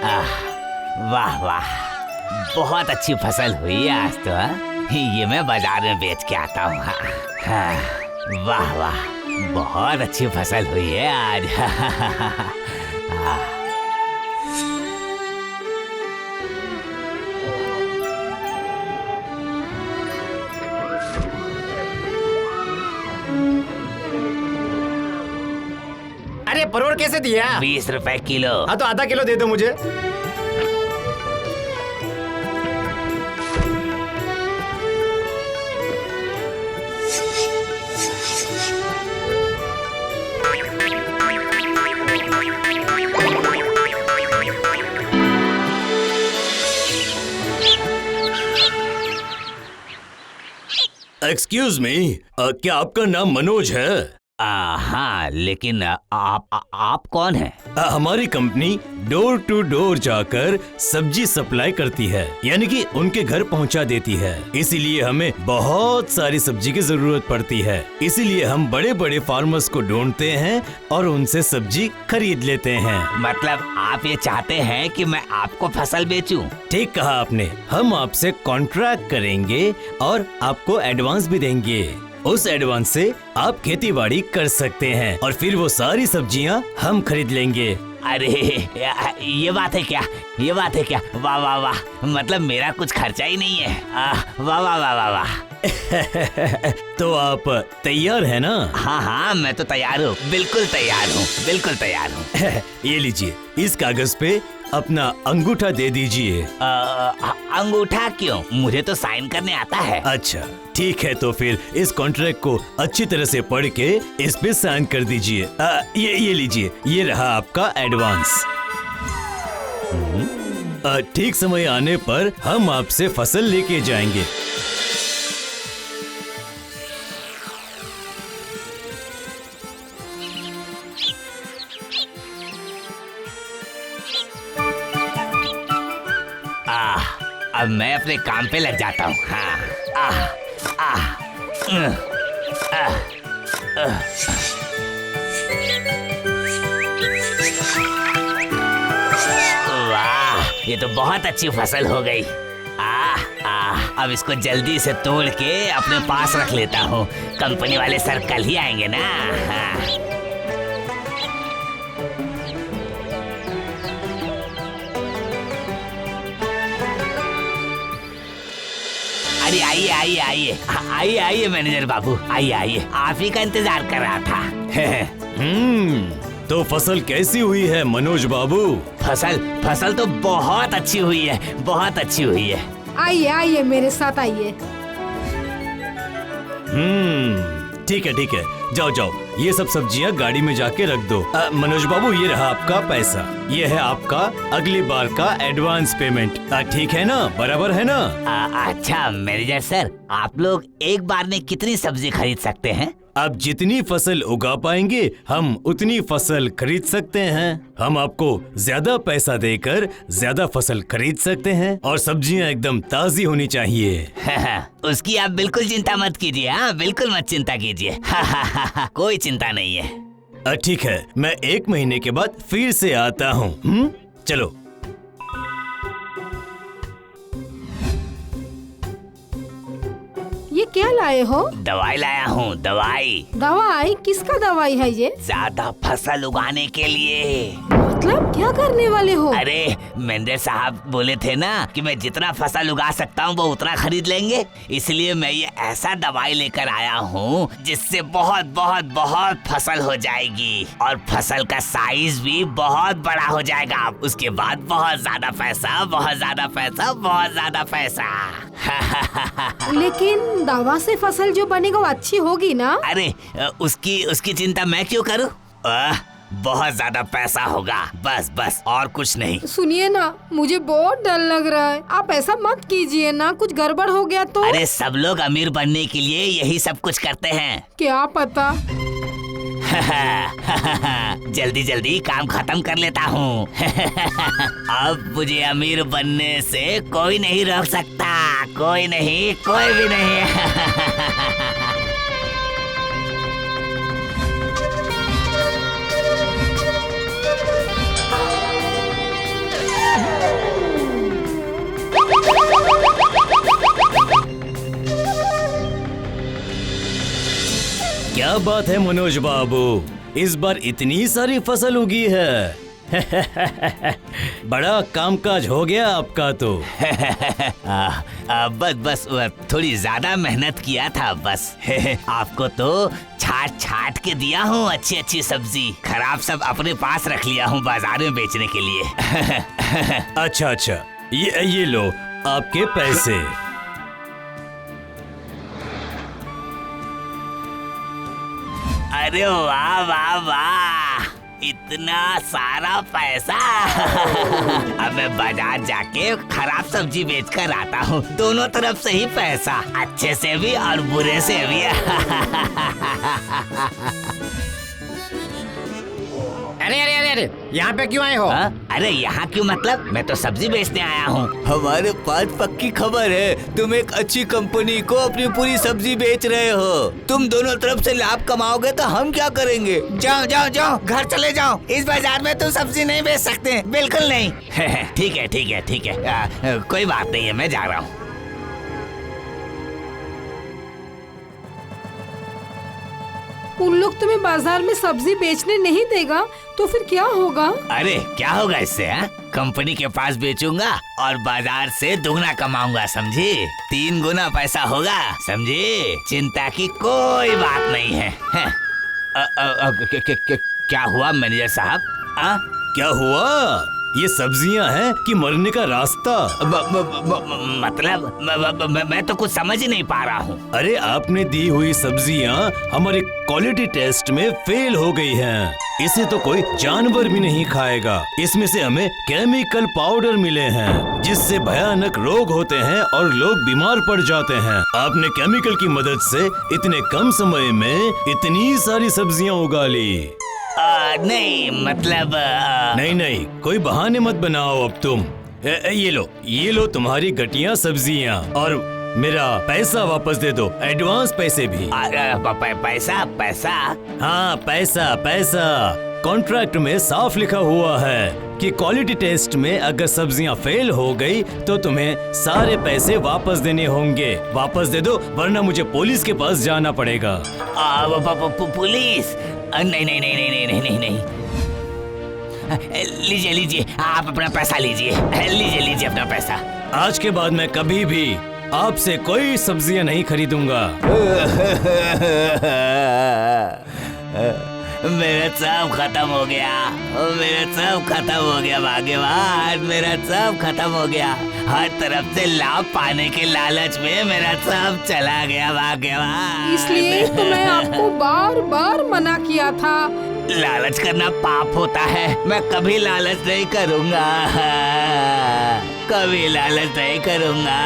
आह, वाह वाह, बहुत अच्छी फसल हुई है आज तो। ये मैं बाजार में बेच के आता हूँ। वाह वाह, बहुत अच्छी फसल हुई है आज। अरे परोड़ कैसे दिया? 20 रुपए किलो। हाँ तो आधा किलो दे दो मुझे। एक्सक्यूज मी, क्या आपका नाम मनोज है? हाँ, लेकिन आप कौन हैं? हमारी कंपनी डोर टू डोर जाकर सब्जी सप्लाई करती है, यानी कि उनके घर पहुंचा देती है। इसीलिए हमें बहुत सारी सब्जी की जरूरत पड़ती है। इसीलिए हम बड़े बड़े फार्मर्स को ढूंढते हैं और उनसे सब्जी खरीद लेते हैं। मतलब आप ये चाहते हैं कि मैं आपको फसल बेचूं? ठीक कहा आपने। हम आपसे कॉन्ट्रैक्ट करेंगे और आपको एडवांस भी देंगे। उस एडवांस से आप खेती बाड़ी कर सकते हैं और फिर वो सारी सब्जियां हम खरीद लेंगे। अरे ये बात है क्या? ये बात है क्या? वाह वाह वाह, मतलब मेरा कुछ खर्चा ही नहीं है। वाह वाह वाह वाह वाह। तो आप तैयार है ना? हाँ हाँ, मैं तो तैयार हूँ, बिल्कुल तैयार हूँ, बिल्कुल तैयार हूँ। ये लीजिए, इस कागज पे अपना अंगूठा दे दीजिए। अंगूठा क्यों? मुझे तो साइन करने आता है। अच्छा ठीक है, तो फिर इस कॉन्ट्रैक्ट को अच्छी तरह से पढ़ के इस पे साइन कर दीजिए। ये लीजिए, ये रहा आपका एडवांस। ठीक समय आने पर हम आपसे फसल लेके जाएंगे। अब मैं अपने काम पे लग जाता हूँ। हाँ, वाह, ये तो बहुत अच्छी फसल हो गई। अब इसको जल्दी से तोड़ के अपने पास रख लेता हूँ। कंपनी वाले सर कल ही आएंगे ना। अरे आइए आइए आइए आइए आइए मैनेजर बाबू, आइए आइए, आप ही का इंतजार कर रहा था। तो फसल कैसी हुई है मनोज बाबू? फसल तो बहुत अच्छी हुई है, बहुत अच्छी हुई है। आइए आइए, मेरे साथ आइए। ठीक है ठीक है, जाओ जाओ, ये सब सब्जियां गाड़ी में जाके रख दो। मनोज बाबू, ये रहा आपका पैसा। ये है आपका अगली बार का एडवांस पेमेंट। ठीक है ना? बराबर है ना? अच्छा मैनेजर सर, आप लोग एक बार में कितनी सब्जी खरीद सकते हैं? आप जितनी फसल उगा पाएंगे हम उतनी फसल खरीद सकते हैं। हम आपको ज्यादा पैसा देकर ज्यादा फसल खरीद सकते हैं और सब्जियां एकदम ताजी होनी चाहिए। उसकी आप बिल्कुल चिंता मत कीजिए। हाँ, बिल्कुल मत चिंता कीजिए। कोई चिंता नहीं है। ठीक है, मैं 1 महीने के बाद फिर से आता हूँ। चलो। ये क्या लाए हो? दवाई लाया हूँ, दवाई। दवाई? किसका दवाई है ये? ज्यादा फसल उगाने के लिए। मतलब क्या करने वाले हो? अरे मैनेजर साहब बोले थे ना कि मैं जितना फसल उगा सकता हूँ वो उतना खरीद लेंगे, इसलिए मैं ये ऐसा दवाई लेकर आया हूँ जिससे बहुत बहुत बहुत फसल हो जाएगी और फसल का साइज भी बहुत बड़ा हो जाएगा। उसके बाद बहुत ज्यादा पैसा, बहुत ज्यादा पैसा, बहुत ज्यादा पैसा। लेकिन दवा से फसल जो बनेगा वो अच्छी होगी ना? अरे उसकी चिंता मैं क्यों करूँ? बहुत ज्यादा पैसा होगा, बस बस, और कुछ नहीं। सुनिए ना, मुझे बहुत डर लग रहा है। आप ऐसा मत कीजिए ना, कुछ गड़बड़ हो गया तो? अरे सब लोग अमीर बनने के लिए यही सब कुछ करते हैं। क्या पता। जल्दी जल्दी काम खत्म कर लेता हूँ। अब मुझे अमीर बनने से कोई नहीं रोक सकता, कोई नहीं, कोई भी नहीं। क्या बात है मनोज बाबू, इस बार इतनी सारी फसल उगी है। बड़ा कामकाज हो गया आपका तो। बस थोड़ी ज्यादा मेहनत किया था बस। आपको तो छाट छाट के दिया हूँ अच्छी अच्छी सब्जी, खराब सब अपने पास रख लिया हूँ बाजार में बेचने के लिए। अच्छा, ये लो आपके पैसे। अरे वाह वाह वाह, इतना सारा पैसा। अब मैं बाजार जाके खराब सब्जी बेचकर आता हूँ, दोनों तरफ से ही पैसा, अच्छे से भी और बुरे से भी। अरे यहाँ पे क्यों आए हो? अरे यहाँ क्यों मतलब, मैं तो सब्जी बेचने आया हूँ। हमारे पास पक्की खबर है, तुम एक अच्छी कंपनी को अपनी पूरी सब्जी बेच रहे हो। तुम दोनों तरफ से लाभ कमाओगे तो हम क्या करेंगे? जाओ जाओ जाओ, घर चले जाओ, इस बाजार में तुम सब्जी नहीं बेच सकते, बिल्कुल नहीं। ठीक है, कोई बात नहीं है, मैं जा रहा हूँ। उन लोग तुम्हें बाजार में सब्जी बेचने नहीं देगा तो फिर क्या होगा? अरे क्या होगा इससे? कंपनी के पास बेचूंगा और बाजार से दुगना कमाऊंगा, समझी? 3 गुना पैसा होगा, समझी? चिंता की कोई बात नहीं है। क्या हुआ मैनेजर साहब? क्या हुआ? ये सब्जियां हैं कि मरने का रास्ता? मतलब मैं तो कुछ समझ ही नहीं पा रहा हूँ। अरे आपने दी हुई सब्जियां हमारे क्वालिटी टेस्ट में फेल हो गई हैं। इसे तो कोई जानवर भी नहीं खाएगा। इसमें से हमें केमिकल पाउडर मिले हैं जिससे भयानक रोग होते हैं और लोग बीमार पड़ जाते हैं। आपने केमिकल की मदद से इतने कम समय में इतनी सारी सब्जियां उगा ली। नहीं मतलब नहीं, कोई बहाने मत बनाओ अब तुम। ये लो तुम्हारी घटिया सब्जियां और मेरा पैसा वापस दे दो, एडवांस पैसे भी। पैसा? हाँ पैसा। कॉन्ट्रैक्ट में साफ लिखा हुआ है कि क्वालिटी टेस्ट में अगर सब्जियां फेल हो गई तो तुम्हें सारे पैसे वापस देने होंगे। वापस दे दो वरना मुझे पुलिस के पास जाना पड़ेगा। पुलिस? नहीं। लीजिए, आप अपना पैसा लीजिए अपना पैसा। आज के बाद मैं कभी भी आपसे कोई सब्जियां नहीं खरीदूंगा। मेरा सब खत्म हो गया, भाग्यवान, मेरा सब खत्म हो गया। हर तरफ से लाभ पाने के लालच में मेरा सब चला गया, भाग्यवान। इसलिए तो मैं आपको बार बार मना किया था। लालच करना पाप होता है, मैं कभी लालच नहीं करूँगा, कभी लालच नहीं करूँगा।